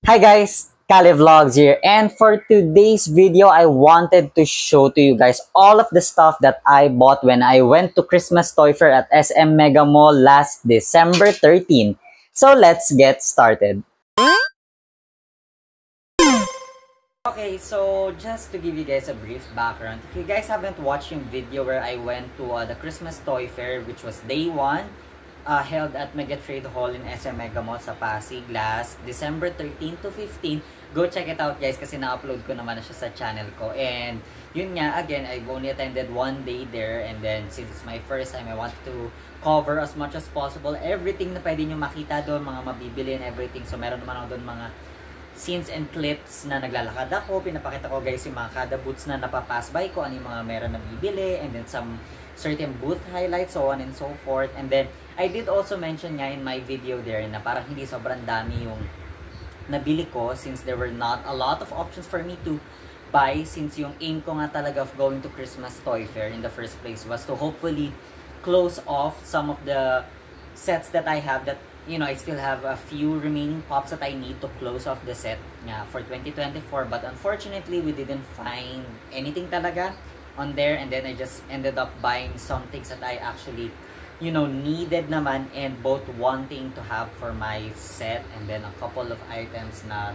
Hi guys, Kali Vlogs here, and for today's video I wanted to show to you guys all of the stuff that I bought when I went to Christmas Toy Fair at SM Mega Mall last December 13. So let's get started. Okay, so just to give you guys a brief background, if you guys haven't watched yung video where I went to the Christmas Toy Fair, which was day 1, held at Mega Trade Hall in SM Mega Mall sa Pasig last December 13 to 15. Go check it out guys kasi na-upload ko naman na siya sa channel ko. And yun nga, again, I've only attended one day there, and then since it's my first time, I want to cover as much as possible everything na pwede nyo makita doon, mga mabibili and everything. So meron naman ako doon mga scenes and clips na naglalakad ako. Pinapakita ko guys yung mga kada booths na napapass by ko, ano yung mga meron na bibili, and then some certain booth highlights, so on and so forth. And then I did also mention nga in my video there na parang hindi sobrang dami yung nabili ko since there were not a lot of options for me to buy, since yung aim ko nga talaga of going to Christmas Toy Fair in the first place was to hopefully close off some of the sets that I have that, you know, I still have a few remaining pops that I need to close off the set nga for 2024, but unfortunately we didn't find anything talaga on there, and then I just ended up buying some things that I actually, you know, needed naman and both wanting to have for my set, and then a couple of items na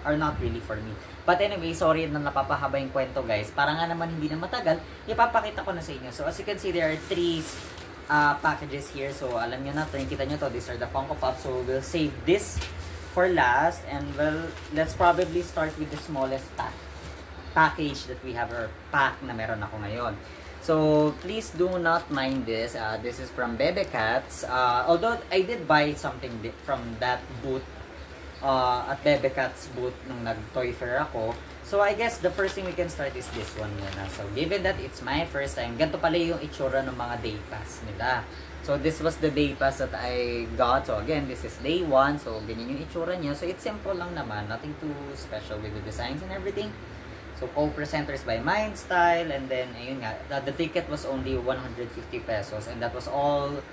are not really for me. But anyway, sorry na napapahaba yung kwento guys, para nga naman hindi na matagal, ipapakita ko na sa inyo. So as you can see, there are three packages here. So alam nyo na, kita nyo to, these are the Funko Pops. So we'll save this for last, and well, let's probably start with the smallest package that we have, or pack na meron ako ngayon. So please do not mind this. This is from Bebe Cats. Although I did buy something from that booth, at Bebe Cats booth nung nag-toy fair ako. So I guess the first thing we can start is this one muna. So given that it's my first time, ganito pala yung itsura ng mga day pass nila. So this was the day pass that I got. So again, this is day 1. So ganyan yung itsura niya. So it's simple lang naman. Nothing too special with the designs and everything. So co-presenters by Mind Style, and then ayun nga, the ticket was only 150 pesos, and that was all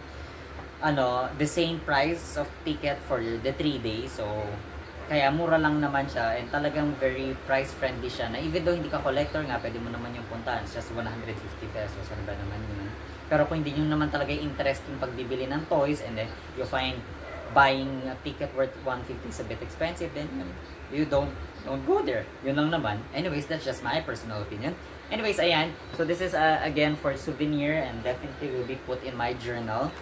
the same price of ticket for the 3 days. So kaya mura lang naman siya, and talagang very price friendly siya, na even though hindi ka collector nga, pwede mo naman yung puntahan. It's just 150 pesos, ano ba naman yun. Pero kung hindi nyo naman talaga interest yung pagbibili ng toys, and then you find buying a ticket worth 150 is a bit expensive, then you don't go there. Yun lang naman. Anyways, that's just my personal opinion. Anyways, ayan. So this is again for souvenir, and definitely will be put in my journal.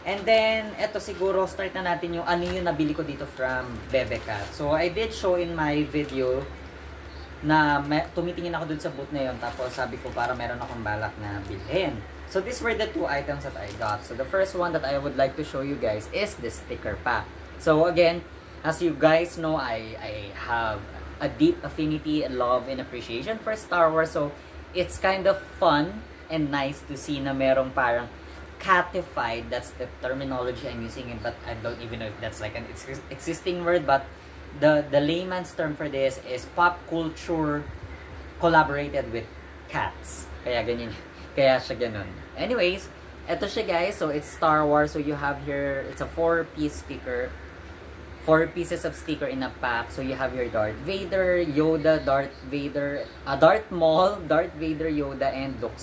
And then, eto siguro, start na natin yung ano yung nabili ko dito from Bebe Cat. So, I did show in my video na tumitingin ako dun sa booth na yun. Tapos, sabi ko para meron akong balak na bilhin. So, these were the 2 items that I got. So, the first one that I would like to show you guys is the sticker pack. So, again, as you guys know, I have a deep affinity and love and appreciation for Star Wars. So, it's kind of fun and nice to see na merong parang catified, that's the terminology I'm using, but I don't even know if that's like an existing word, but the layman's term for this is pop culture collaborated with cats. Kaya ganyan, kaya siya ganun. Anyways, eto siya guys. So it's Star Wars. So you have here, it's a 4-piece sticker, 4 pieces of sticker in a pack. So you have your Darth Vader, Yoda, Darth Vader, Darth Maul, Darth Vader, Yoda, and Luke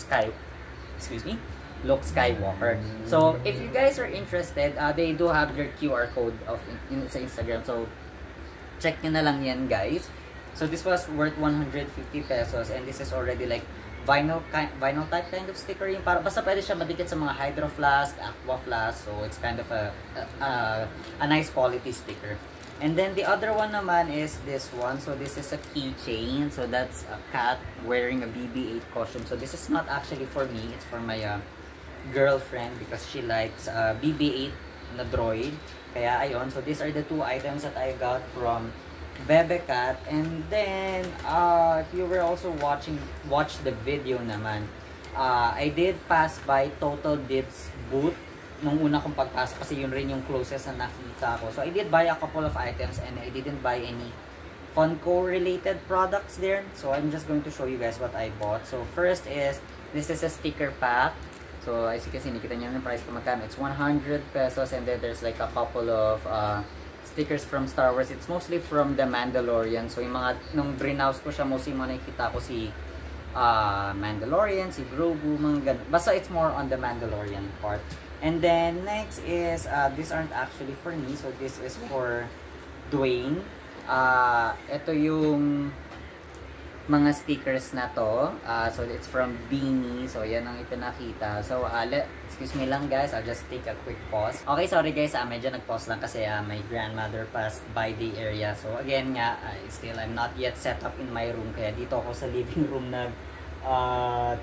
Skywalker. So if you guys are interested, they do have their QR code sa Instagram. So check nyo na lang yan guys. So this was worth 150 pesos, and this is already like vinyl type kind of sticker. Yung para basta pwede siya madikit sa mga Hydro Flask, Aqua Flask. So it's kind of a nice quality sticker. And then the other one naman is this one. So this is a keychain. So that's a cat wearing a BB-8 costume. So this is not actually for me. It's for my girlfriend because she likes BB-8 na droid. Kaya ayun. So these are the 2 items that I got from Bebe Cat. And then if you were also watch the video naman, I did pass by Total Dibs booth nung una kong pagpasok kasi yun rin yung closest na nakita ko. So I did buy a couple of items, and I didn't buy any Funko related products there. So I'm just going to show you guys what I bought. So first is, this is a sticker pack. So as you can see, nakita nyo yung price kung magkano. It's 100 pesos, and then there's like a couple of stickers from Star Wars. It's mostly from The Mandalorian. So yung mga, nung browse ko siya, mostly mga nakikita ko si Mandalorian, si Grogu, mga ganun. Basta it's more on the Mandalorian part. And then next is, these aren't actually for me. So this is for Dwayne. Ito yung mga stickers na to. So it's from Beanie. So yan ang ipinakita. So excuse me lang guys, I'll just take a quick pause. Okay, sorry guys, medyo nag-pause lang kasi my grandmother passed by the area. So again nga, still I'm not yet set up in my room. Kaya dito ako sa living room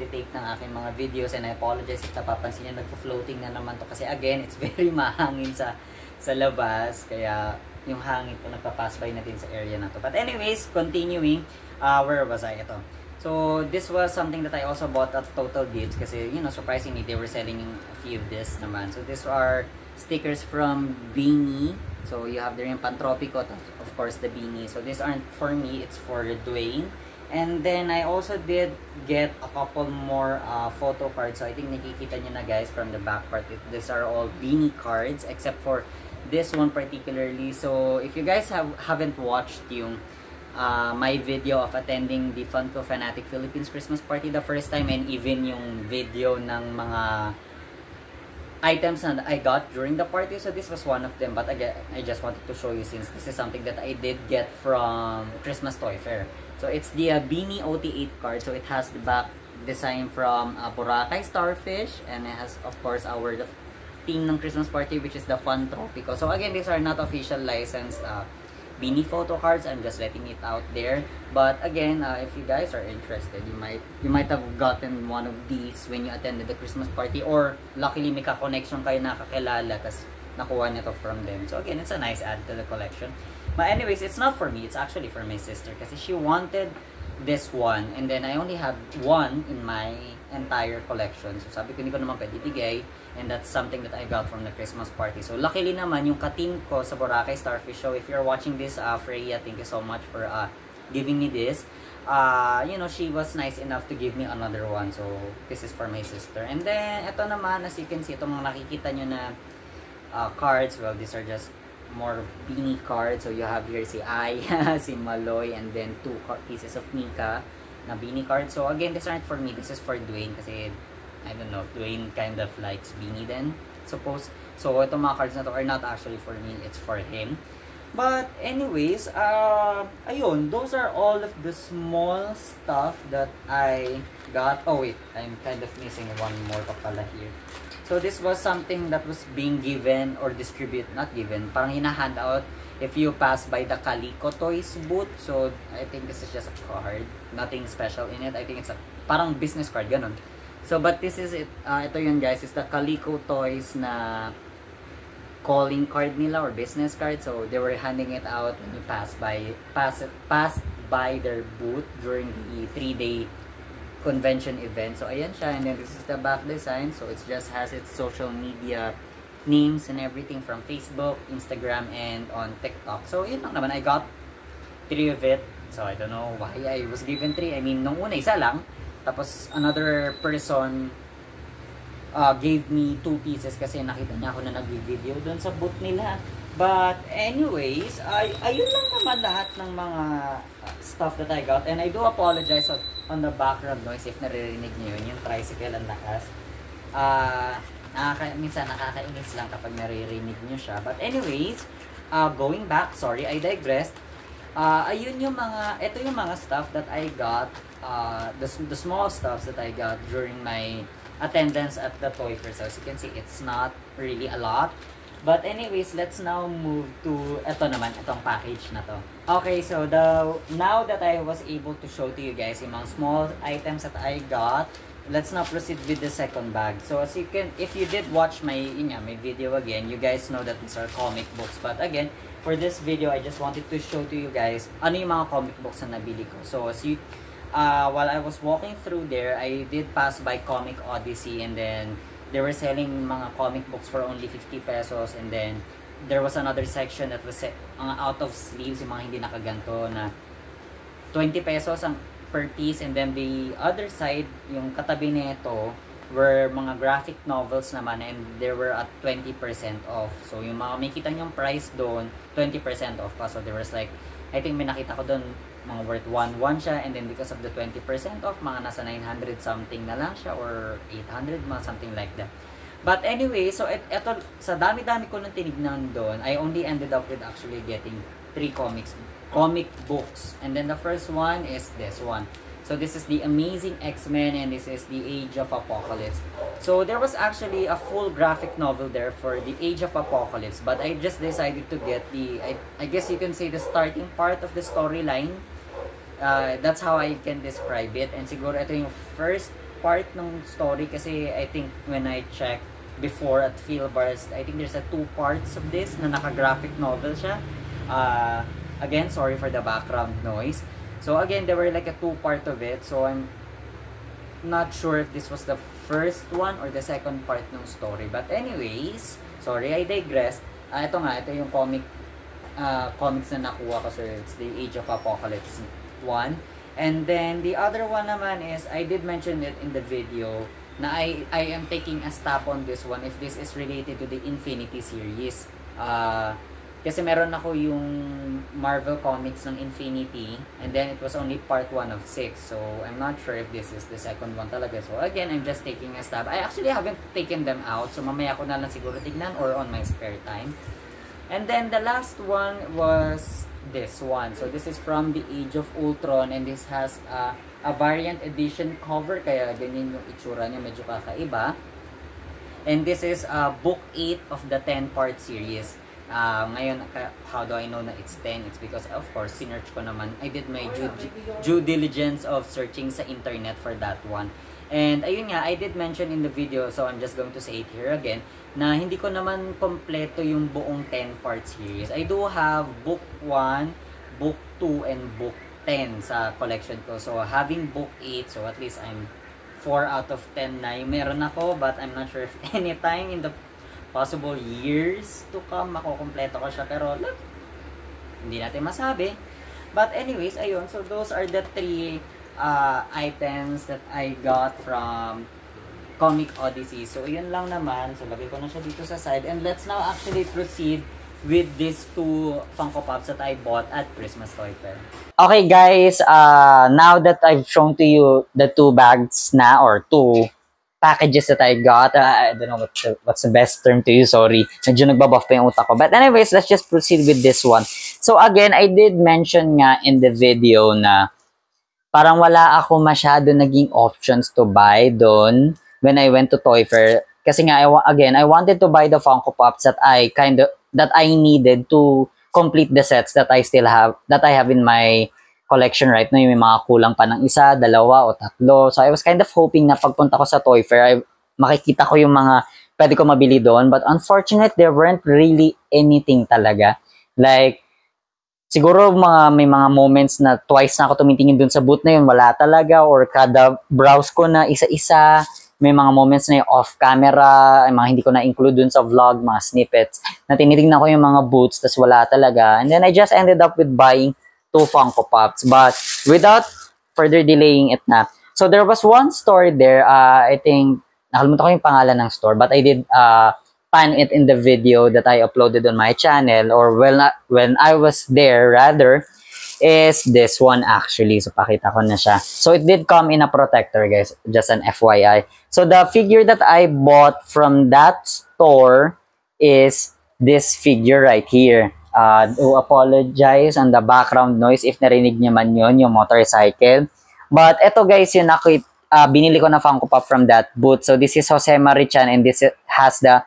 titake ng aking mga videos, and I apologize if napapansin nyo, nagpo-floating na naman to kasi again, it's very mahangin sa labas. Kaya yung hangin po nagpa-pass by natin sa area na to. But anyways, continuing, where was I? Ito. So, this was something that I also bought at Total Gifts kasi, you know, surprisingly, they were selling a few of this naman. So, these are stickers from Beanie. So, you have there yung Pantropico, of course, the Beanie. So, these aren't for me, it's for Dwayne. And then, I also did get a couple more photo cards. So, I think nakikita nyo na guys from the back part. These are all Beanie cards except for this one particularly. So, if you guys haven't watched yung my video of attending the Funko Fanatic Philippines Christmas party the first time, and even yung video ng mga items na I got during the party, so this was one of them. But again, I just wanted to show you since this is something that I did get from Christmas Toy Fair. So it's the Beanie OT8 card. So it has the back design from Boracay Starfish, and it has of course our theme ng Christmas party, which is the Fun Tropico. So again, these are not official licensed Beanie photo cards. I'm just letting it out there. But again, if you guys are interested, you might have gotten one of these when you attended the Christmas party, or luckily may ka-connection kayo nakakilala tas nakuha nito from them. So again, it's a nice add to the collection. But anyways, it's not for me, it's actually for my sister kasi she wanted this one, and then I only have one in my entire collection. So sabi ko, hindi ko naman pwede ibigay, and that's something that I got from the Christmas party. So luckily naman, yung ka-team ko sa Boracay Starfish Show, if you're watching this, Freya, thank you so much for giving me this. You know, she was nice enough to give me another one. So this is for my sister. And then ito naman, as you can see, itong mga nakikita nyo na cards, well, these are just more Beanie cards. So you have here si Aya, si Maloy, and then 2 pieces of Mika na Beanie cards. So again, these aren't for me, this is for Dwayne kasi I don't know, Dwayne kind of likes Beanie then, suppose. So itong mga cards na to are not actually for me, it's for him. But anyways, ayun, those are all of the small stuff that I got. Oh wait, I'm kind of missing one more pa pala here. So this was something that was being given or distributed, not given, parang hina-hand out if you pass by the Calico Toys booth. So I think this is just a card, nothing special in it. I think it's a parang business card, ganun. So but this is it. Ito yun guys, is the Calico Toys na calling card nila or business card. So they were handing it out when you pass by their booth during the 3-day convention event. So ayan siya, and then this is the back design. So it just has its social media names and everything from Facebook, Instagram, and on TikTok. So yun lang naman, I got 3 of it. So I don't know why I was given 3. I mean, nung una isa lang, tapos another person gave me 2 pieces kasi nakita niya ako na nag-video doon sa booth nila. But anyways, ayun lang naman lahat ng mga stuff that I got. And I do apologize on the background noise if naririnig niyo yun, yung tricycle ang lakas. Minsan nakakainis lang kapag naririnig niyo siya. But anyways, going back, sorry, I digressed. Ayun yung ito yung mga stuff that I got, the small stuff that I got during my attendance at the Toy Fair. So as you can see, it's not really a lot. But anyways, let's now move to ito naman, itong package na to. Okay, so now that I was able to show to you guys yung mga small items that I got, let's now proceed with the second bag. So as you can, if you did watch my video again, you guys know that these are comic books. But again, for this video, I just wanted to show to you guys ano yung mga comic books na nabili ko. So as you while I was walking through there, I did pass by Comic Odyssey, and then they were selling mga comic books for only 50 pesos, and then there was another section that was out of sleeves, yung mga hindi nakaganto na 20 pesos ang per piece, and then the other side, yung katabi nito, were mga graphic novels naman, and they were at 20% off. So yung mga may kita yung price doon, 20% off pa. So there was like, I think may nakita ko doon, mga worth 1.1 siya, and then because of the 20% off, mga nasa 900 something na lang siya, or 800, mga something like that. But anyway, so eto, sa dami-dami ko nang tinignan doon, I only ended up with actually getting 3 comic books. And then the first one is this one. So this is the Amazing X-Men, and this is the Age of Apocalypse. So there was actually a full graphic novel there for the Age of Apocalypse, but I just decided to get the, I guess you can say, the starting part of the storyline. That's how I can describe it. And siguro ito yung first part ng story, kasi I think when I checked before at Philbars, I think there's a 2 parts of this na naka-graphic novel siya. Again, sorry for the background noise. So again, there were like a 2-part of it. So I'm not sure if this was the first one or the second part ng story. But anyways, sorry, I digress. Ito nga, ito yung comics na nakuha ko. So it's the Age of Apocalypse 1. And then the other one naman is, I did mention it in the video, na I am taking a stab on this one if this is related to the Infinity series. Kasi meron ako yung Marvel Comics ng Infinity, and then it was only part 1 of 6. So I'm not sure if this is the second one talaga. So again, I'm just taking a stab. I actually haven't taken them out, so mamaya ko na lang siguro tignan or on my spare time. And then the last one was this one. So this is from the Age of Ultron, and this has a variant edition cover, kaya ganyan yung itsura niya, medyo kakaiba. And this is book 8 of the 10-part series. Ngayon, how do I know na it's 10? It's because, of course, sinearch ko naman. I did my due diligence of searching sa internet for that one. And ayun nga, I did mention in the video, so I'm just going to say it here again, na hindi ko naman kompleto yung buong 10-part series. I do have book 1, book 2, and book 10 sa collection ko. So having book 8, so at least I'm 4 out of 10 na yung meron ako, but I'm not sure if anytime in the possible years to come makukompleto ko siya, pero look, hindi natin masabi. But anyways, ayun, so those are the 3 items that I got from Comic Odyssey. So yun lang naman, so lagay ko na siya dito sa side, and let's now actually proceed with these 2 Funko Pops that I bought at Christmas Toy Fair. Okay guys, now that I've shown to you the 2 bags na, or 2 packages that I got, I don't know what's the best term to use, sorry, medyo nagbabuff pa yung utak ko. But anyways, let's just proceed with this one. So again, I did mention nga in the video na parang wala ako masyado naging options to buy doon when I went to Toy Fair. Kasi nga, I wanted to buy the Funko Pops that I needed to complete the sets that I have in my collection right now. Yung may mga kulang pa ng 1, 2, o 3. So I was kind of hoping na pagpunta ko sa Toy Fair, makikita ko yung mga pwede ko mabili doon. But unfortunately, there weren't really anything talaga. Like, siguro may mga moments na twice na ako tumitingin doon sa booth na yun, wala talaga. Or kada browse ko na isa-isa, may mga moments na yung off-camera, mga hindi ko na-include dun sa vlog, mga snippets, na tinitingnan ko yung mga booths, tas wala talaga. And then I just ended up with buying 2 Funko Pops, but without further delaying it na. So there was one store there, I think, nakalimutan ko yung pangalan ng store, but I did pan it in the video that I uploaded on my channel, or when I was there rather, is this one actually. So pakita ko na siya. So it did come in a protector guys, just an FYI. So the figure that I bought from that store is this figure right here. To apologize on the background noise if narinig niyo man yun, yung motorcycle. But eto guys, yung binili ko na Funko Pop from that booth. So this is Jose Marichan, and this has the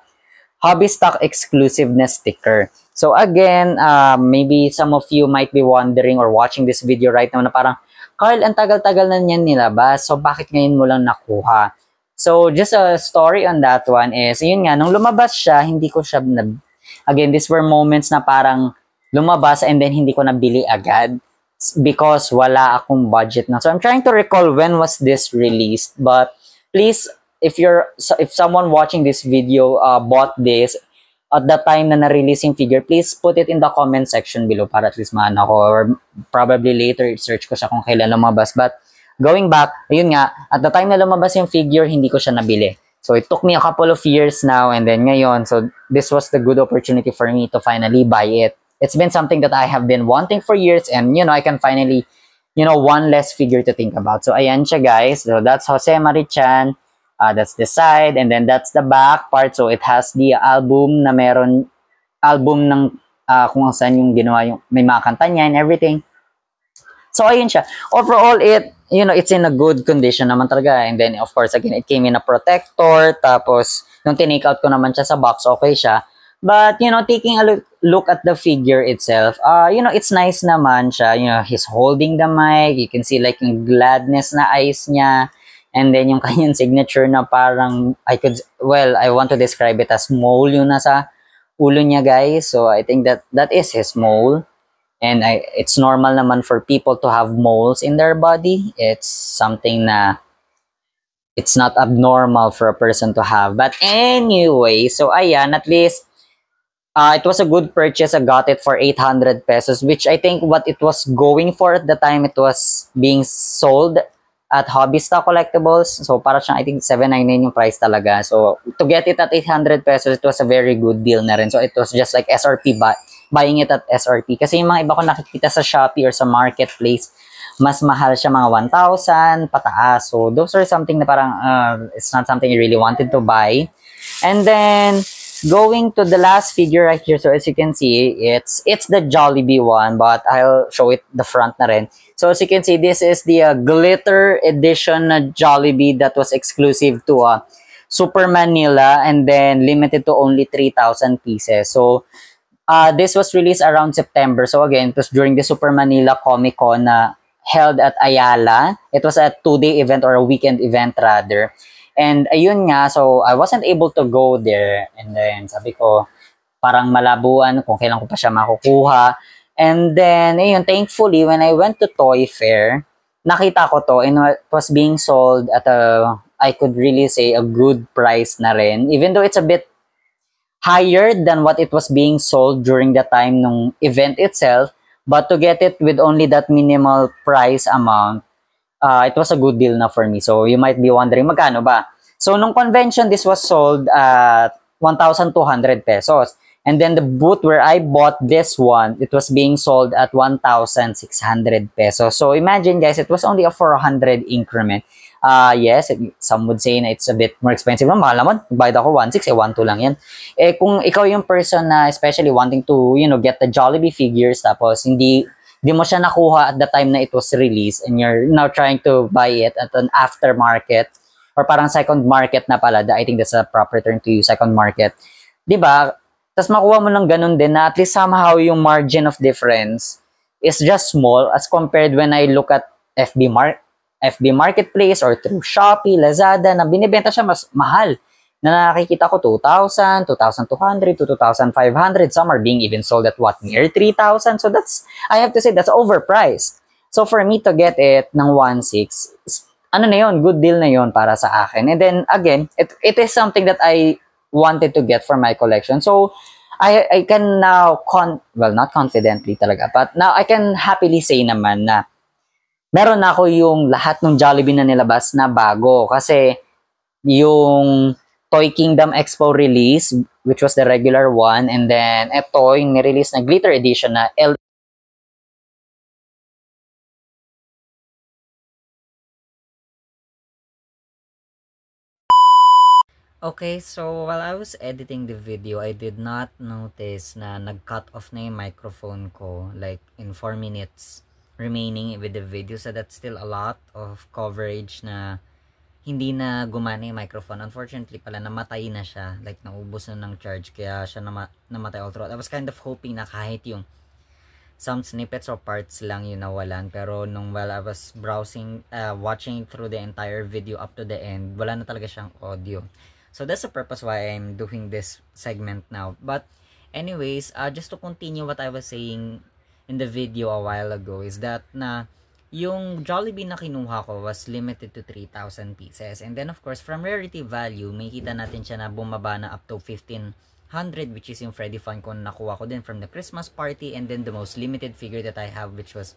Hobby Stock exclusiveness sticker. So again, maybe some of you might be wondering or watching this video right now na parang, Carl, ang tagal-tagal na niyan nilabas, so bakit ngayon mo lang nakuha? So just a story on that one is, yun nga, nung lumabas siya, hindi ko siya again, these were moments na parang lumabas and then hindi ko nabili agad because wala akong budget na. So I'm trying to recall when was this released, but please, if someone watching this video bought this at the time na na-release yung figure, please put it in the comment section below para at least maano ko, or probably later search ko siya kung kailan lumabas. But going back, ayun nga, at the time na lumabas yung figure, hindi ko siya nabili. So it took me a couple of years now, and then ngayon, so this was the good opportunity for me to finally buy it. It's been something that I have been wanting for years, and I can finally, one less figure to think about. So ayan siya, guys. So that's Jose Marichan. That's the side, and then that's the back part. So it has the album na meron, album ng kung saan yung ginawa yung may mga kanta niya and everything. So ayun siya. Overall, it's in a good condition naman talaga. And then, of course, again, it came in a protector. Tapos, nung tinake out ko naman siya sa box, okay siya. But, taking a look at the figure itself, it's nice naman siya. He's holding the mic. You can see like yung gladness na eyes niya. And then, yung kanyang signature na parang, I want to describe it as mole yung nasa ulo niya, guys. So, I think that is his mole. And it's normal naman for people to have moles in their body. It's something na it's not abnormal for a person to have. But anyway, so ayan, at least it was a good purchase. I got it for 800 pesos, which I think what it was going for at the time, it was being sold at Hobby Stock Collectibles. So para siyang, I think 799 yung price talaga. So to get it at 800 pesos, it was a very good deal na rin. So it was just like SRP buying it at SRP. Kasi yung mga iba ko nakikita sa Shopee or sa marketplace, mas mahal siya, mga 1,000 pataas. So those are something na parang it's not something you really wanted to buy. And then going to the last figure right here. So as you can see, it's the Jollibee one, but I'll show it the front na rin. So as you can see, this is the glitter edition na Jollibee that was exclusive to Super Manila, and then limited to only 3,000 pieces. So this was released around September. So again, it was during the Super Manila Comic Con held at Ayala. It was a 2-day event, or a weekend event rather. And ayun nga, so I wasn't able to go there. And then sabi ko, parang malabuan kung kailan ko pa siya makukuha. And then, ayun, thankfully, when I went to Toy Fair, nakita ko to, and it was being sold at I could really say, a good price na rin. Even though it's a bit higher than what it was being sold during the time ng event itself, but to get it with only that minimal price amount, it was a good deal na for me. So you might be wondering, magkano ba? So nung convention, this was sold at 1,200 pesos. And then the booth where I bought this one, it was being sold at 1,600 pesos. So imagine, guys, it was only a 400 increment. Yes, some would say na it's a bit more expensive. Mahal naman, bayad ako 1,600, 1,200 lang yan. Kung ikaw yung person na especially wanting to, get the Jollibee figures, tapos hindi mo siya nakuha at the time na it was released, and you're now trying to buy it at an aftermarket, or parang second market na pala, I think that's a proper term to use, second market. Diba? Tapos makuha mo ng ganun din na at least somehow yung margin of difference is just small as compared when I look at FB Marketplace or through Shopee, Lazada, na binibenta siya mas mahal. Na nakikita ko 2,000, 2,200 to 2,500. Some are being even sold at near 3,000. So I have to say, that's overpriced. So for me to get it ng 1,600, ano na yun, good deal na yun para sa akin. And then again, it is something that I wanted to get for my collection. So I can now, not confidently talaga, but now I can happily say naman na meron na ako yung lahat ng Jollibee na nilabas na bago. Kasi yung Toy Kingdom Expo release, which was the regular one, and then ito yung nirelease na glitter edition na Okay, so while I was editing the video, I did not notice na nag-cut off na yung microphone ko, like in 4 minutes remaining with the video. So that's still a lot of coverage na hindi na gumana yung microphone. Unfortunately pala, namatay na siya. Like, naubos na ng charge, kaya siya namatay all throughout. I was kind of hoping na kahit yung some snippets or parts lang yung nawalan. Pero while I was browsing, watching through the entire video up to the end, wala na talaga siyang audio. So that's the purpose why I'm doing this segment now. But anyways, just to continue what I was saying in the video a while ago, is that na yung Jollibee na kinuha ko was limited to 3,000 pieces. And then of course, from rarity value, may kita natin siya na bumaba na up to 1,500, which is yung Freddy Fun ko na nakuha ko din from the Christmas party. And then the most limited figure that I have, which was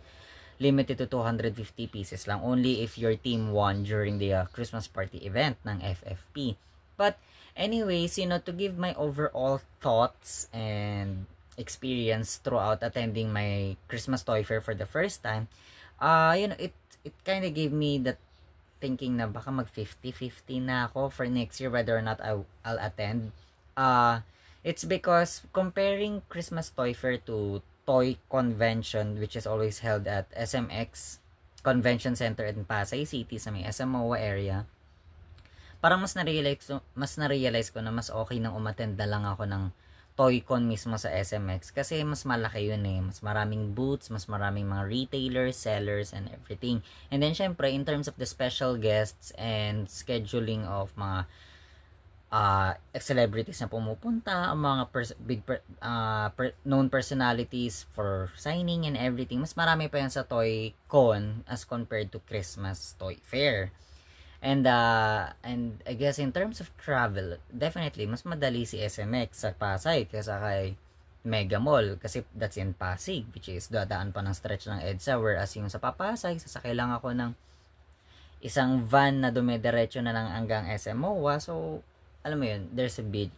limited to 250 pieces lang, only if your team won during the Christmas party event ng FFP. But anyways, to give my overall thoughts and experience throughout attending my Christmas Toy Fair for the first time, it kind of gave me that thinking na baka mag 50-50 na ako for next year whether or not I'll attend. It's because comparing Christmas Toy Fair to Toy Convention, which is always held at SMX Convention Center in Pasay City sa may SM MOA area, parang mas na-realize ko na mas okay nang umattend na lang ako ng ToyCon mismo sa SMX kasi mas malaki yun Mas maraming booths, mas maraming mga retailers, sellers, and everything. And then syempre, in terms of the special guests and scheduling of mga celebrities na pumupunta, mga known personalities for signing and everything, mas marami pa yan sa ToyCon as compared to Christmas Toy Fair. And I guess in terms of travel, definitely mas madali si SMX sa Pasay kaysa kay Mega Mall kasi that's in Pasig, which is dadaan pa ng stretch ng EDSA, whereas yung sa Papasay, sasakay lang ako ng isang van na dumediretso na lang hanggang SM MOA. So alam mo yun, there's a big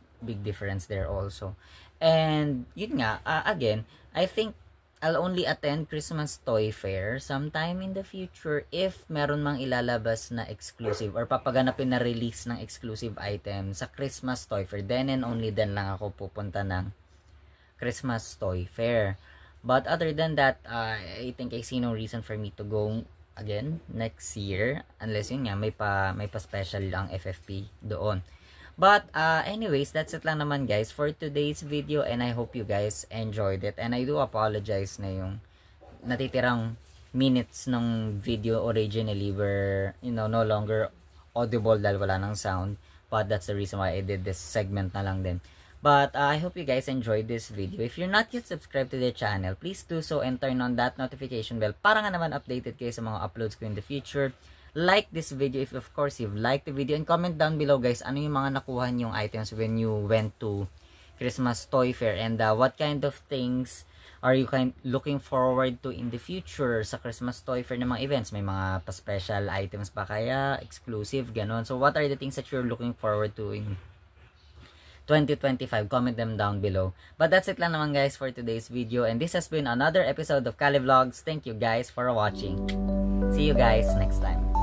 difference there also. And yun nga, again, I think I'll only attend Christmas Toy Fair sometime in the future if meron mang ilalabas na exclusive or papaganapin na release ng exclusive item sa Christmas Toy Fair. Then and only then lang ako pupunta ng Christmas Toy Fair. But other than that, I think I see no reason for me to go again next year unless yun nga may pa special lang FFP doon. But anyways, that's it lang naman guys for today's video, and I hope you guys enjoyed it. And I do apologize na yung natitirang minutes ng video originally were no longer audible dahil wala ng sound. But that's the reason why I did this segment na lang din. But I hope you guys enjoyed this video. If you're not yet subscribed to the channel, please do so and turn on that notification bell para nga naman updated kayo sa mga uploads ko in the future. Like this video if of course you've liked the video, and comment down below guys ano yung mga nakuha niyong items when you went to Christmas Toy Fair, and what kind of things are you looking forward to in the future sa Christmas Toy Fair na mga events. May mga pa-special items ba kaya, exclusive, ganon. So what are the things that you're looking forward to in 2025? Comment them down below. But that's it lang naman guys for today's video, and this has been another episode of Kali Vlogs. Thank you guys for watching. See you guys next time.